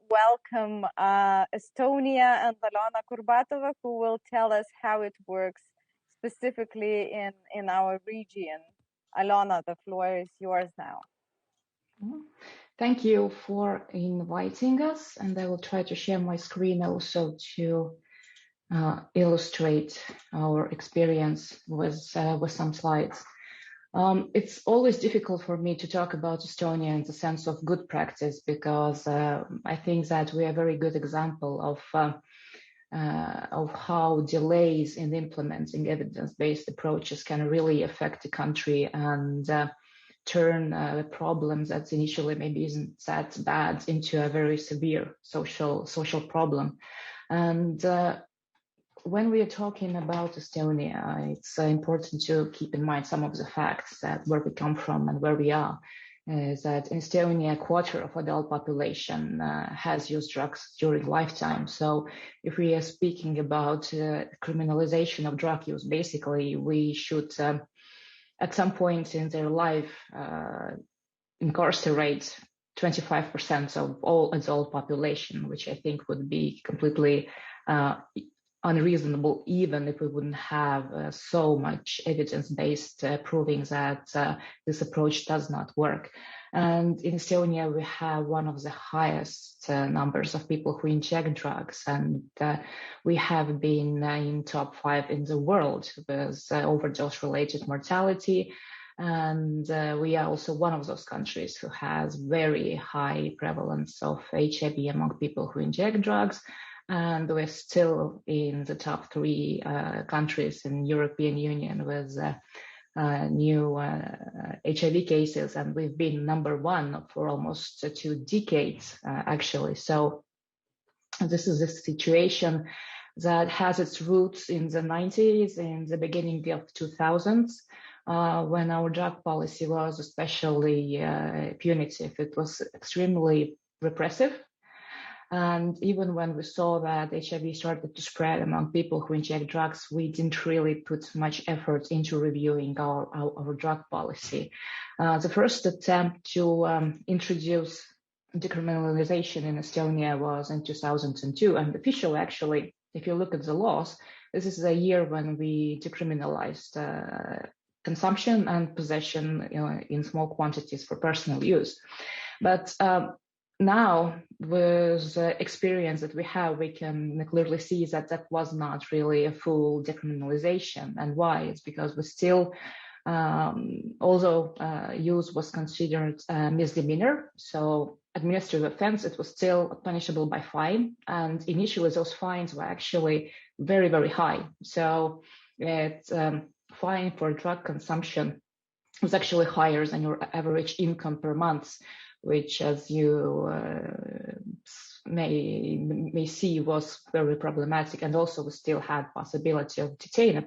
welcome Estonia and Aljona Kurbatova, who will tell us how it works specifically in our region. Aljona, the floor is yours now. Thank you for inviting us, and I will try to share my screen also to illustrate our experience with some slides. It's always difficult for me to talk about Estonia in the sense of good practice, because I think that we are a very good example of how delays in implementing evidence-based approaches can really affect the country and turn problems that initially maybe isn't that bad into a very severe social problem. And when we are talking about Estonia, it's important to keep in mind some of the facts that where we come from and where we are. Is that in Estonia, a quarter of adult population has used drugs during lifetime. So if we are speaking about criminalization of drug use, basically we should at some point in their life incarcerate 25% of all adult population, which I think would be completely unreasonable, even if we wouldn't have so much evidence-based proving that this approach does not work. And in Estonia, we have one of the highest numbers of people who inject drugs, and we have been in top 5 in the world with overdose-related mortality. And we are also one of those countries who has very high prevalence of HIV among people who inject drugs. And we're still in the top 3 countries in European Union with new HIV cases, and we've been number 1 for almost 2 decades, actually. So this is a situation that has its roots in the 90s, in the beginning of 2000s, when our drug policy was especially punitive. It was extremely repressive. And even when we saw that HIV started to spread among people who inject drugs, we didn't really put much effort into reviewing our drug policy. The first attempt to introduce decriminalization in Estonia was in 2002, and officially, actually, if you look at the laws, this is the year when we decriminalized consumption and possession in small quantities for personal use. But now, with the experience that we have, we can clearly see that that was not really a full decriminalization. And why? It's because we still, although use was considered a misdemeanor, so administrative offense, it was still punishable by fine. And initially, those fines were actually very, very high. So it's fine for drug consumption was actually higher than your average income per month, which, as you may see, was very problematic. And also we still had possibility of detain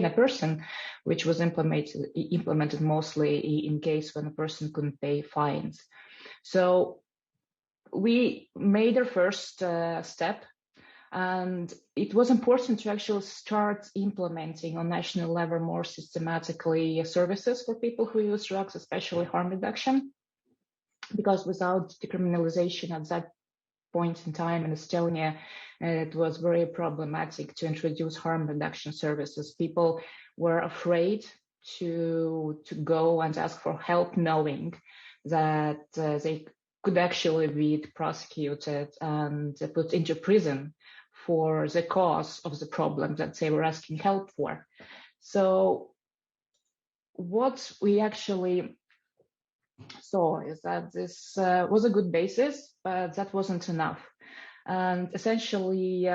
a person, which was implemented mostly in case when a person couldn't pay fines. So we made our first step, and it was important to actually start implementing on national level more systematically services for people who use drugs, especially harm reduction. Because without decriminalization at that point in time in Estonia, it was very problematic to introduce harm reduction services. People were afraid to go and ask for help, knowing that they could actually be prosecuted and put into prison for the cause of the problem that they were asking help for. So what we actually saw is that this was a good basis, but that wasn't enough. And essentially,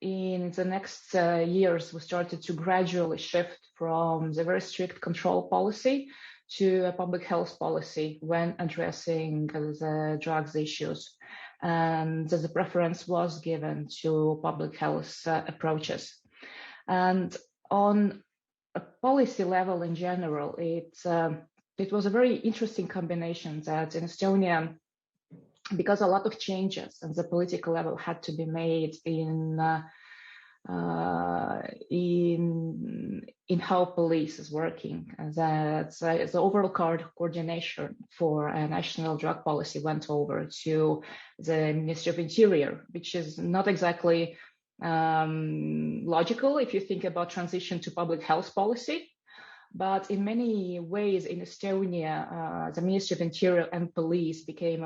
in the next years, we started to gradually shift from the very strict control policy to a public health policy when addressing the drugs issues. And the preference was given to public health approaches. And on a policy level in general, it was a very interesting combination that in Estonia, because a lot of changes at the political level had to be made in in how police is working. That the overall coordination for a national drug policy went over to the Ministry of Interior, which is not exactly logical if you think about transition to public health policy. But in many ways in Estonia, the Ministry of Interior and Police became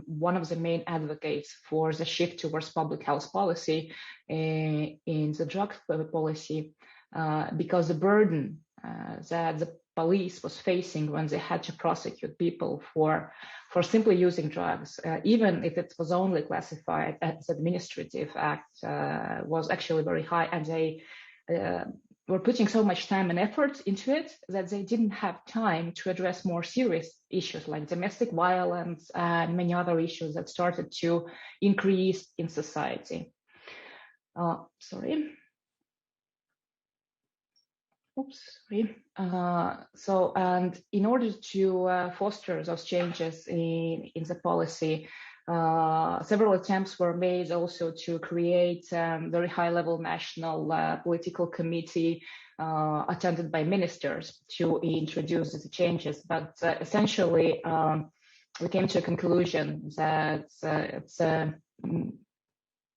one of the main advocates for the shift towards public health policy in the drug policy, because the burden that the police was facing when they had to prosecute people for simply using drugs, even if it was only classified as administrative act, was actually very high, and they were putting so much time and effort into it that they didn't have time to address more serious issues like domestic violence and many other issues that started to increase in society. And in order to foster those changes in the policy, several attempts were made also to create very high-level national political committee attended by ministers to introduce the changes. But essentially, we came to a conclusion that it's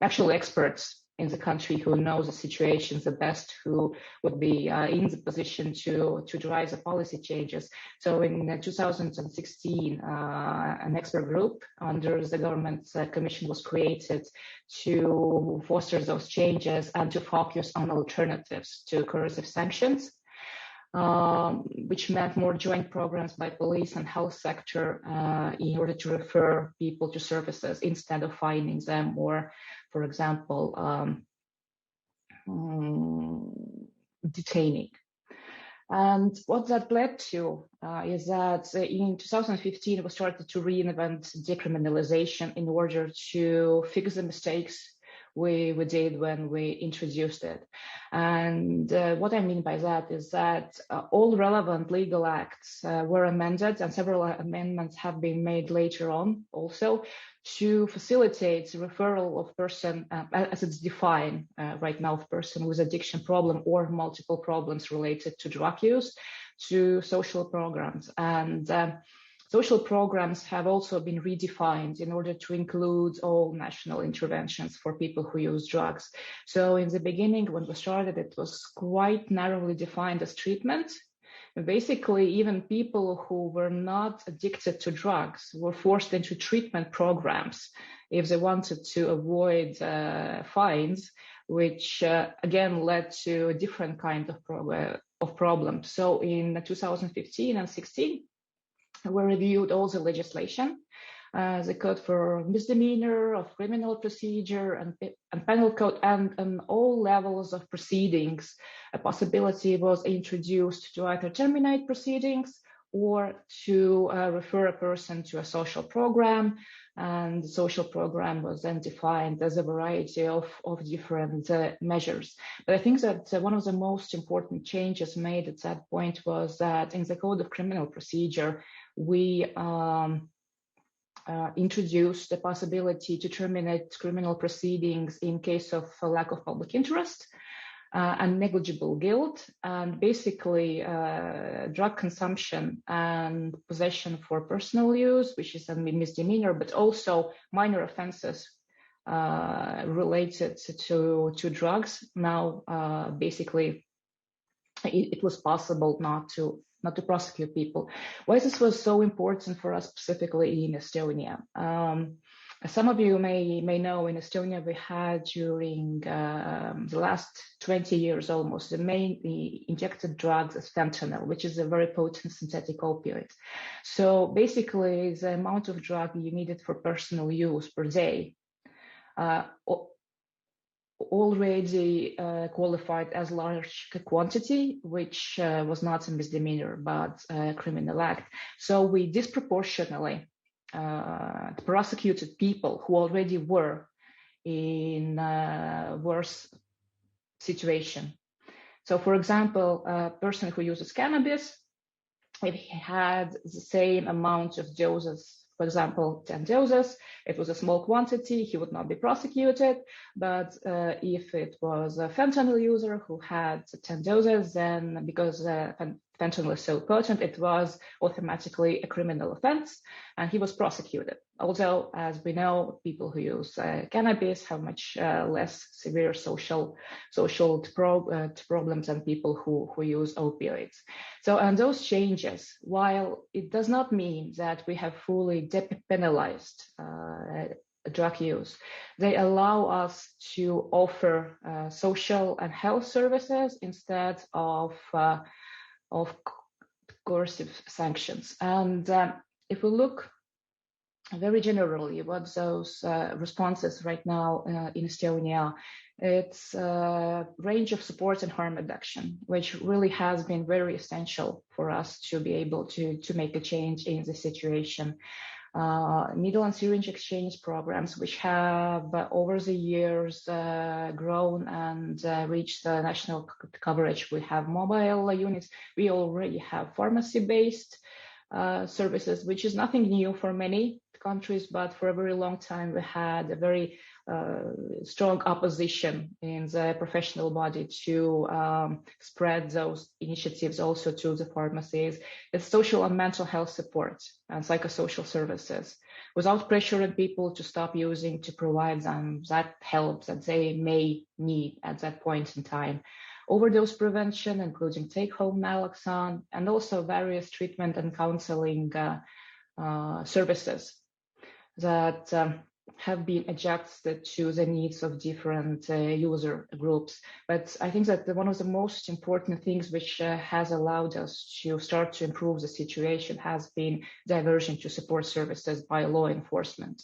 actually experts in the country who know the situations the best, who would be in the position to drive the policy changes. So in 2016, an expert group under the government commission was created to foster those changes and to focus on alternatives to coercive sanctions, which meant more joint programs by police and health sector in order to refer people to services instead of fining them, or, for example, detaining. And what that led to is that in 2015, we started to reinvent decriminalization in order to fix the mistakes we did when we introduced it. And what I mean by that is that all relevant legal acts were amended, and several amendments have been made later on also to facilitate the referral of person, as it's defined right now, of person with addiction problem or multiple problems related to drug use, to social programs. And social programs have also been redefined in order to include all national interventions for people who use drugs. So in the beginning, when we started, it was quite narrowly defined as treatment. Basically, even people who were not addicted to drugs were forced into treatment programs if they wanted to avoid fines, which again led to a different kind of problem. So in 2015 and 16, we reviewed all the legislation, the code for misdemeanor, of criminal procedure, and penal code, and on all levels of proceedings. A possibility was introduced to either terminate proceedings or to refer a person to a social program. And the social program was then defined as a variety of different measures. But I think that one of the most important changes made at that point was that in the Code of Criminal Procedure, we introduced the possibility to terminate criminal proceedings in case of a lack of public interest and negligible guilt, and basically drug consumption and possession for personal use, which is a misdemeanor, but also minor offenses related to drugs. Now, basically, it was possible not to prosecute people. Why this was so important for us specifically in Estonia? Some of you may know in Estonia we had during the last 20 years almost the main injected drugs as fentanyl, which is a very potent synthetic opioid. So basically the amount of drug you needed for personal use per day already qualified as large quantity, which was not a misdemeanor but a criminal act. So we disproportionately prosecuted people who already were in a worse situation. So, for example, a person who uses cannabis, if he had the same amount of doses For example, 10 doses, it was a small quantity, he would not be prosecuted. But if it was a fentanyl user who had 10 doses, then because fentanyl is so potent, it was automatically a criminal offense, and he was prosecuted. Although, as we know, people who use cannabis have much less severe social problems than people who use opioids. So, and those changes, while it does not mean that we have fully depenalized drug use, they allow us to offer social and health services instead of coercive sanctions. And if we look very generally what those responses right now in Estonia, it's a range of support and harm reduction, which really has been very essential for us to be able to make a change in the situation. Needle and syringe exchange programs, which have over the years grown and reached the national coverage. We have mobile units. We already have pharmacy-based services, which is nothing new for many countries, but for a very long time we had a very strong opposition in the professional body to spread those initiatives also to the pharmacies. It's social and mental health support and psychosocial services without pressuring people to stop using, to provide them that help that they may need at that point in time. Overdose prevention, including take-home naloxone, and also various treatment and counseling services that have been adjusted to the needs of different user groups. But I think that one of the most important things which has allowed us to start to improve the situation has been diversion to support services by law enforcement.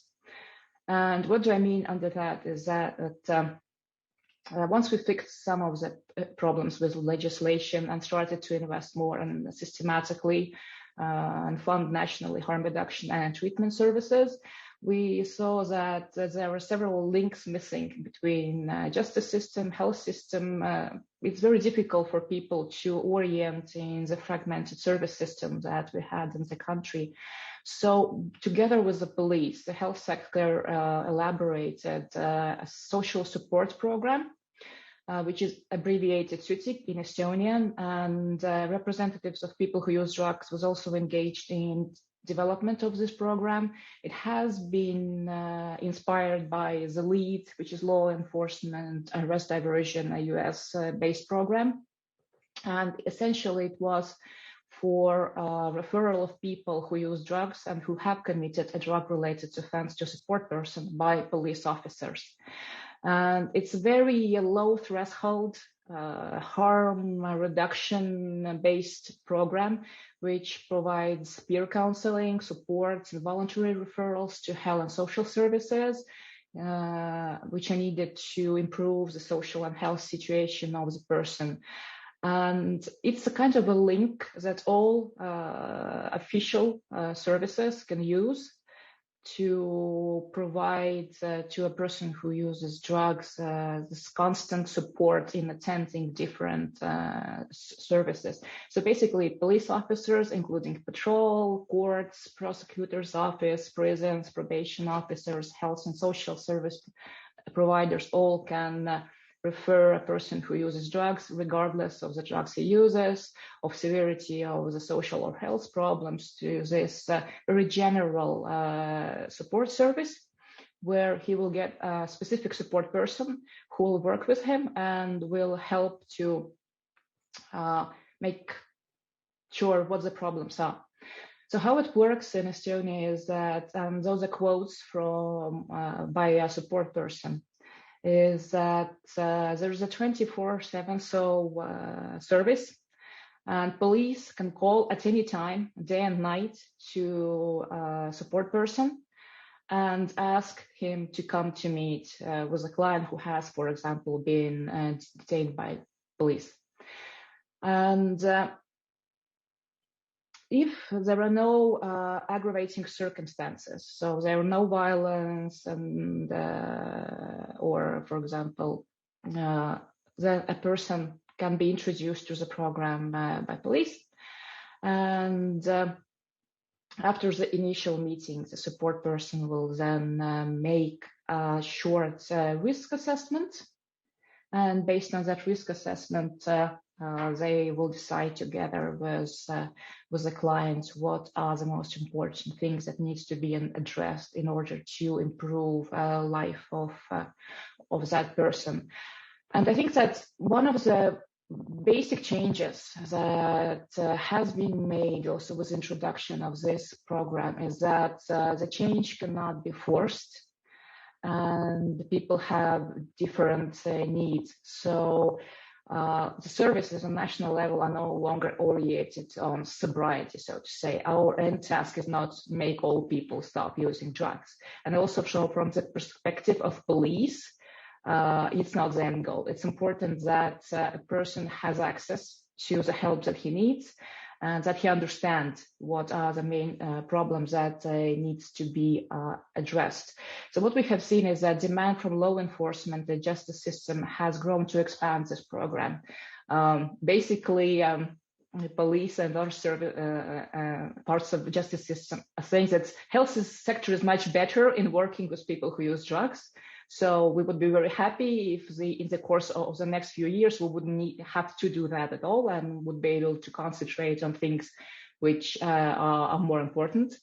And what do I mean under that is that once we fixed some of the problems with legislation and started to invest more and systematically and fund nationally harm reduction and treatment services, we saw that there were several links missing between justice system, health system. It's very difficult for people to orient in the fragmented service system that we had in the country. So together with the police, the health sector elaborated a social support program, which is abbreviated SUTIK in Estonian, and representatives of people who use drugs was also engaged in development of this program. It has been inspired by the LEAD, which is Law Enforcement Arrest Diversion, a US-based program. And essentially it was for referral of people who use drugs and who have committed a drug-related offense to a support person by police officers. And it's a very low threshold harm reduction based program, which provides peer counseling, support, and voluntary referrals to health and social services, which are needed to improve the social and health situation of the person. And it's a kind of a link that all official services can use to provide to a person who uses drugs this constant support in attending different services. So basically, police officers, including patrol, courts, prosecutor's office, prisons, probation officers, health and social service providers, all can refer a person who uses drugs, regardless of the drugs he uses, of severity of the social or health problems, to this very general support service, where he will get a specific support person who will work with him and will help to make sure what the problems are. So how it works in Estonia is that, those are quotes from by a support person, is that there's a 24/7 service, and police can call at any time, day and night, to a support person and ask him to come to meet with a client who has, for example, been detained by police. And if there are no aggravating circumstances, so there are no violence, and or, for example, then a person can be introduced to the program by police. And After the initial meeting, the support person will then make a short risk assessment. And based on that risk assessment, they will decide together with the clients what are the most important things that needs to be addressed in order to improve life of that person. And I think that one of the basic changes that has been made also with the introduction of this program is that the change cannot be forced, and people have different needs. So the services on national level are no longer oriented on sobriety, so to say. Our end task is not make all people stop using drugs. And also from the perspective of police, it's not the end goal. It's important that a person has access to the help that he needs, and that he understands what are the main problems that needs to be addressed. So what we have seen is that demand from law enforcement, the justice system, has grown to expand this program. Basically, the police and other parts of the justice system are saying that health sector is much better in working with people who use drugs. So we would be very happy if in the course of the next few years, we wouldn't have to do that at all and would be able to concentrate on things which are more important.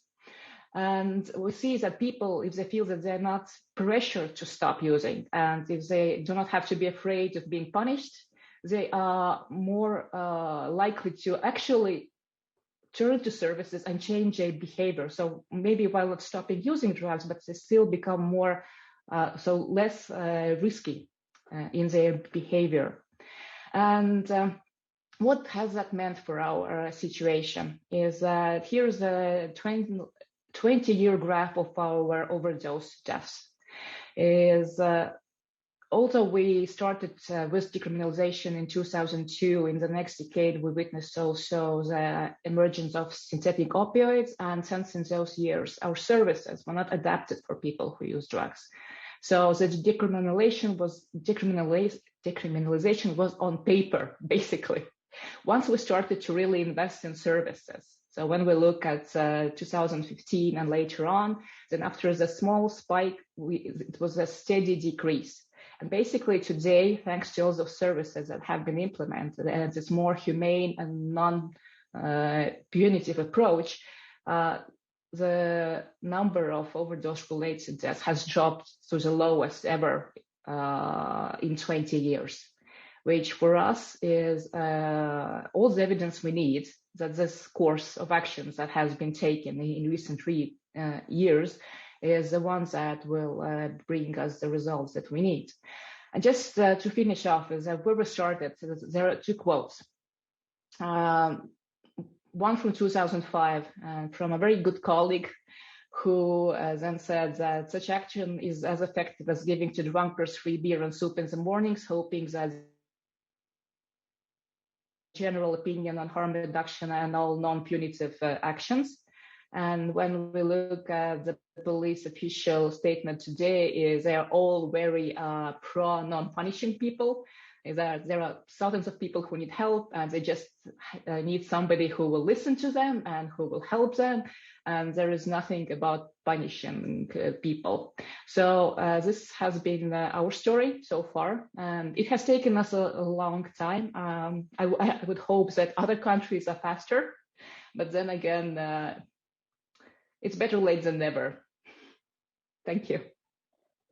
And we see that people, if they feel that they're not pressured to stop using, and if they do not have to be afraid of being punished, they are more likely to actually turn to services and change their behavior. So maybe while not stopping using drugs, but they still become more less risky in their behavior. And what has that meant for our situation is that here's a 20-year graph of our overdose deaths. Although we started with decriminalization in 2002, in the next decade, we witnessed also the emergence of synthetic opioids. And since in those years, our services were not adapted for people who use drugs. So the decriminalization was on paper, basically. Once we started to really invest in services, so when we look at 2015 and later on, then after the small spike, it was a steady decrease. And basically today, thanks to all those services that have been implemented and this more humane and non-punitive approach, the number of overdose-related deaths has dropped to the lowest ever in 20 years, which for us is all the evidence we need that this course of actions that has been taken in recent years is the ones that will bring us the results that we need. And just to finish off, is that where we started, there are two quotes. One from 2005 from a very good colleague who then said that such action is as effective as giving to drunkards free beer and soup in the mornings, hoping that general opinion on harm reduction and all non-punitive actions. And when we look at the police official statement today, they are all very pro non-punishing people. There are thousands of people who need help, and they just need somebody who will listen to them and who will help them. And there is nothing about punishing people. So this has been our story so far. And it has taken us a long time. I would hope that other countries are faster, but then again, it's better late than never. Thank you.